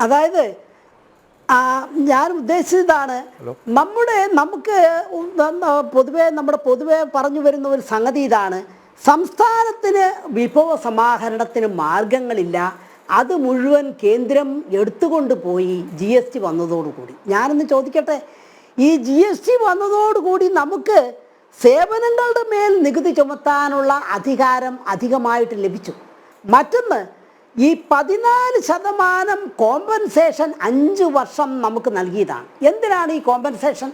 അതായത് ഞാൻ ഉദ്ദേശിച്ചതാണ് നമുക്ക് പൊതുവെ പറഞ്ഞു വരുന്ന ഒരു സംഗതി ഇതാണ്. സംസ്ഥാനത്തിന് വിഭവ സമാഹരണത്തിന് മാർഗങ്ങളില്ല. അത് മുഴുവൻ കേന്ദ്രം എടുത്തുകൊണ്ട് പോയി GST വന്നതോടുകൂടി. ഞാനൊന്ന് ചോദിക്കട്ടെ, ഈ GST വന്നതോടുകൂടി നമുക്ക് സേവനങ്ങളുടെ മേൽ നികുതി ചുമത്താനുള്ള അധികാരം അധികമായിട്ട് ലഭിച്ചു. മറ്റൊന്ന്, ഈ 14% കോമ്പൻസേഷൻ 5 വർഷം നമുക്ക് നൽകിയതാണ്. എന്തിനാണ് ഈ കോമ്പൻസേഷൻ?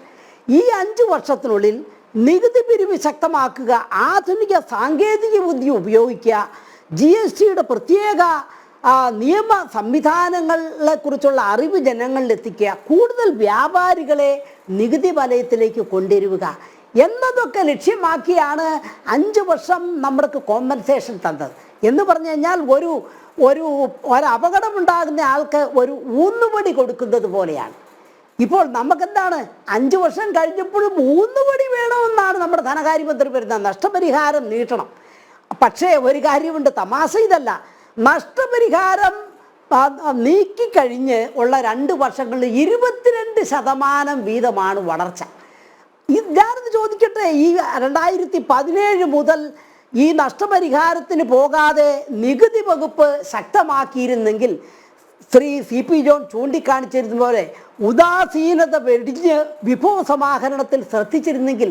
ഈ 5 വർഷത്തിനുള്ളിൽ നികുതി പിരിവ് ശക്തമാക്കുക, ആധുനിക സാങ്കേതിക വിദ്യ ഉപയോഗിക്കുക, GSTയുടെ പ്രത്യേക നിയമ സംവിധാനങ്ങളെക്കുറിച്ചുള്ള അറിവ് ജനങ്ങളിലെത്തിക്കുക, കൂടുതൽ വ്യാപാരികളെ നികുതി വലയത്തിലേക്ക് കൊണ്ടുവരിക എന്നതൊക്കെ ലക്ഷ്യമാക്കിയാണ് 5 വർഷം നമ്മൾക്ക് കോമ്പൻസേഷൻ തന്നത്. എന്ന് പറഞ്ഞു കഴിഞ്ഞാൽ ഒരു അപകടമുണ്ടാകുന്ന ആൾക്ക് ഒരു ഊന്നുവടി കൊടുക്കുന്നത് പോലെയാണ്. ഇപ്പോൾ നമുക്കെന്താണ്, 5 വർഷം കഴിഞ്ഞപ്പോഴും ഊന്നുവടി വേണമെന്നാണ് നമ്മുടെ ധനകാര്യമന്ത്രി വരുന്നത്. നഷ്ടപരിഹാരം നീട്ടണം. പക്ഷേ ഒരു കാര്യമുണ്ട്, തമാശ ഇതല്ല. നഷ്ടപരിഹാരം നീക്കിക്കഴിഞ്ഞ് ഉള്ള 2 വർഷങ്ങളിൽ 22% വീതമാണ് വളർച്ച. ഞാനത് ചോദിക്കട്ടെ, ഈ 2017 മുതൽ ഈ നഷ്ടപരിഹാരത്തിന് പോകാതെ നികുതി വകുപ്പ് ശക്തമാക്കിയിരുന്നെങ്കിൽ, ശ്രീ CP ജോൺ ചൂണ്ടിക്കാണിച്ചിരുന്ന പോലെ ഉദാസീനത വെടിഞ്ഞ് വിഭവ സമാഹരണത്തിൽ ശ്രദ്ധിച്ചിരുന്നെങ്കിൽ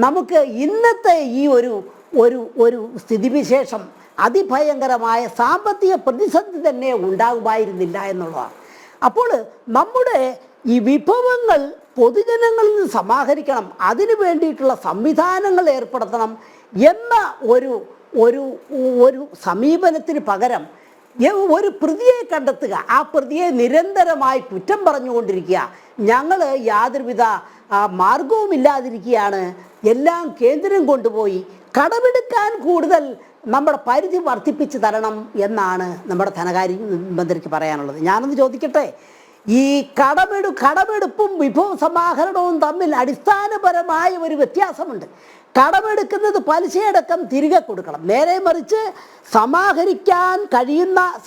നമുക്ക് ഇന്നത്തെ ഈ ഒരു സ്ഥിതിവിശേഷം, അതിഭയങ്കരമായ സാമ്പത്തിക പ്രതിസന്ധി തന്നെ ഉണ്ടാകുമായിരുന്നില്ല എന്നുള്ളതാണ്. അപ്പോൾ നമ്മുടെ ഈ വിഭവങ്ങൾ പൊതുജനങ്ങളിൽ നിന്ന് സമാഹരിക്കണം, അതിനു വേണ്ടിയിട്ടുള്ള സംവിധാനങ്ങൾ ഏർപ്പെടുത്തണം എന്ന ഒരു സമീപനത്തിന് പകരം ഒരു പ്രതിയെ കണ്ടെത്തുക, ആ പ്രതിയെ നിരന്തരമായി കുറ്റം പറഞ്ഞുകൊണ്ടിരിക്കുക, ഞങ്ങൾ യാതൊരുവിധ മാർഗവുമില്ലാതിരിക്കുകയാണ്, എല്ലാം കേന്ദ്രം കൊണ്ടുപോയി കടമെടുക്കാൻ കൂടുതൽ നമ്മുടെ പരിധി വർദ്ധിപ്പിച്ച് തരണം എന്നാണ് നമ്മുടെ ധനകാര്യ മന്ത്രിക്ക് പറയാനുള്ളത്. ഞാനൊന്ന് ചോദിക്കട്ടെ, ഈ കടമെടുപ്പും വിഭവ സമാഹരണവും തമ്മിൽ അടിസ്ഥാനപരമായ ഒരു വ്യത്യാസമുണ്ട്. കടമെടുക്കുന്നത് പലിശയടക്കം തിരികെ കൊടുക്കണം. നേരെ മറിച്ച്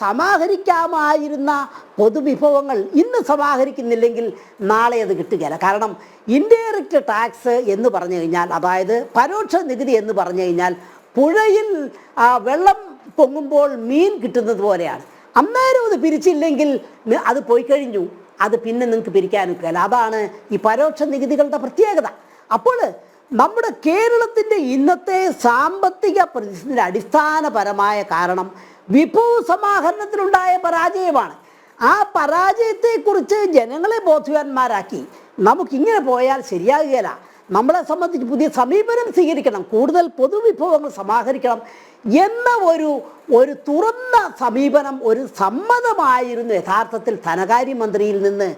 സമാഹരിക്കാമായിരുന്ന പൊതുവിഭവങ്ങൾ ഇന്ന് സമാഹരിക്കുന്നില്ലെങ്കിൽ നാളെ അത് കിട്ടുകയില്ല. കാരണം ഇൻഡയറക്റ്റ് ടാക്സ് എന്ന് പറഞ്ഞു കഴിഞ്ഞാൽ, അതായത് പരോക്ഷ നികുതി എന്ന് പറഞ്ഞു കഴിഞ്ഞാൽ, പുഴയിൽ വെള്ളം പൊങ്ങുമ്പോൾ മീൻ കിട്ടുന്നത് പോലെയാണ്. അന്നേരം അത് പിരിച്ചില്ലെങ്കിൽ അത് പോയി കഴിഞ്ഞു, അത് പിന്നെ നിങ്ങൾക്ക് പിരിക്കാനൊക്കെയല്ല. അതാണ് ഈ പരോക്ഷ നികുതികളുടെ പ്രത്യേകത. അപ്പോൾ നമ്മുടെ കേരളത്തിൻ്റെ ഇന്നത്തെ സാമ്പത്തിക പ്രതിസന്ധിയുടെ അടിസ്ഥാനപരമായ കാരണം വിഭവ സമാഹരണത്തിലുണ്ടായ പരാജയമാണ്. ആ പരാജയത്തെക്കുറിച്ച് ജനങ്ങളെ ബോധവാന്മാരാക്കി നമുക്കിങ്ങനെ പോയാൽ ശരിയാകുകയില്ല. നമ്മളെ സംബന്ധിച്ച് പുതിയ സമീപനം സ്വീകരിക്കണം, കൂടുതൽ പൊതുവിഭവങ്ങൾ സമാഹരിക്കണം എന്ന ഒരു തുറന്ന സമീപനം, ഒരു സമ്മതമായിരുന്നു യഥാർത്ഥത്തിൽ ധനകാര്യമന്ത്രിയിൽ നിന്ന്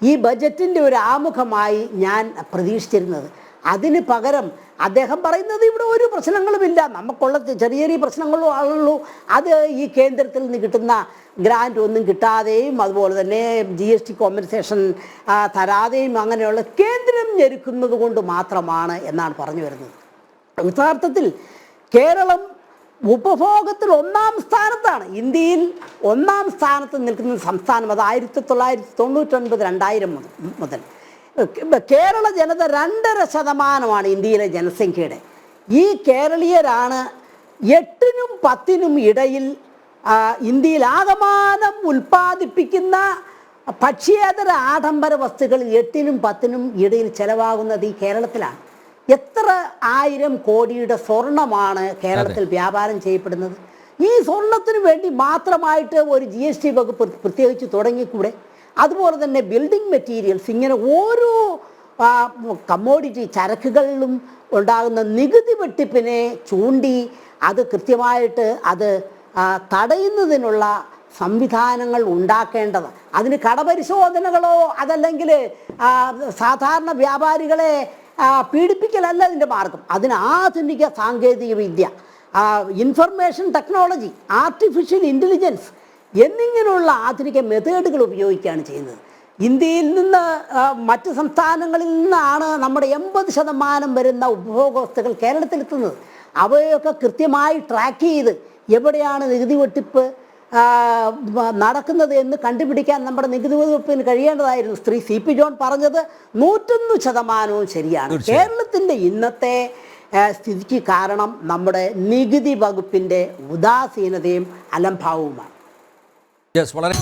ഈ ബജറ്റിൻ്റെ ഒരു ആമുഖമായി ഞാൻ പ്രതീക്ഷിച്ചിരുന്നത്. അതിന് പകരം അദ്ദേഹം പറയുന്നത് ഇവിടെ ഒരു പ്രശ്നങ്ങളുമില്ല, നമുക്കുള്ള ചെറിയ ചെറിയ പ്രശ്നങ്ങളും ആളുള്ളൂ, അത് ഈ കേന്ദ്രത്തിൽ നിന്ന് കിട്ടുന്ന ഗ്രാൻഡ് ഒന്നും കിട്ടാതെയും അതുപോലെ തന്നെ GST കോമ്പൻസേഷൻ തരാതെയും അങ്ങനെയുള്ള കേന്ദ്രം ഞെരുക്കുന്നത് കൊണ്ട് മാത്രമാണ് എന്നാണ് പറഞ്ഞു വരുന്നത്. യഥാർത്ഥത്തിൽ കേരളം ഉപഭോഗത്തിൽ 1-ാം സ്ഥാനത്താണ്. ഇന്ത്യയിൽ 1-ാം സ്ഥാനത്ത് നിൽക്കുന്ന സംസ്ഥാനം. അത് 1999-2000 മുതൽ കേരള ജനത 2.5% ഇന്ത്യയിലെ ജനസംഖ്യയുടെ. ഈ കേരളീയരാണ് 8-നും 10-നും ഇടയിൽ ഇന്ത്യയിൽ ആകമാനം ഉൽപ്പാദിപ്പിക്കുന്ന ഭക്ഷ്യേതര ആഡംബര വസ്തുക്കൾ 8-നും 10-നും ഇടയിൽ ചെലവാകുന്നത് ഈ കേരളത്തിലാണ്. എത്ര 1000 കോടിയുടെ സ്വർണമാണ് കേരളത്തിൽ വ്യാപാരം ചെയ്യപ്പെടുന്നത്? ഈ സ്വർണത്തിന് വേണ്ടി മാത്രമായിട്ട് ഒരു GST വകുപ്പ് പ്രത്യേകിച്ച് തുടങ്ങിക്കൂടെ? അതുപോലെ തന്നെ ബിൽഡിംഗ് മെറ്റീരിയൽസ്, ഇങ്ങനെ ഓരോ കമ്മോഡിറ്റി ചരക്കുകളിലും ഉണ്ടാകുന്ന നികുതി വെട്ടിപ്പിനെ ചൂണ്ടി അത് കൃത്യമായിട്ട് അത് തടയുന്നതിനുള്ള സംവിധാനങ്ങൾ ഉണ്ടാക്കേണ്ടത്. അതിന് കടപരിശോധനകളോ അതല്ലെങ്കിൽ സാധാരണ വ്യാപാരികളെ പീഡിപ്പിക്കലല്ല അതിൻ്റെ മാർഗം. അതിന് ആധുനിക സാങ്കേതിക വിദ്യ, ഇൻഫർമേഷൻ ടെക്നോളജി, ആർട്ടിഫിഷ്യൽ ഇൻ്റലിജൻസ് എന്നിങ്ങനെയുള്ള ആധുനിക മെത്തേഡുകൾ ഉപയോഗിക്കുകയാണ് ചെയ്യുന്നത്. ഇന്ത്യയിൽ നിന്ന് മറ്റ് സംസ്ഥാനങ്ങളിൽ നിന്നാണ് നമ്മുടെ 80% വരുന്ന ഉപഭോഗ വസ്തുക്കൾ കേരളത്തിലെത്തുന്നത്. അവയൊക്കെ കൃത്യമായി ട്രാക്ക് ചെയ്ത് എവിടെയാണ് നികുതി വെട്ടിപ്പ് നടക്കുന്നത് എന്ന് കണ്ടുപിടിക്കാൻ നമ്മുടെ നികുതി വകുപ്പിന് കഴിയേണ്ടതായിരുന്നു. ശ്രീ CP ജോൺ പറഞ്ഞത് 101% ശരിയാണ്. കേരളത്തിൻ്റെ ഇന്നത്തെ സ്ഥിതിക്ക് കാരണം നമ്മുടെ നികുതി വകുപ്പിൻ്റെ ഉദാസീനതയും അലംഭാവവുമാണ്. വളരെ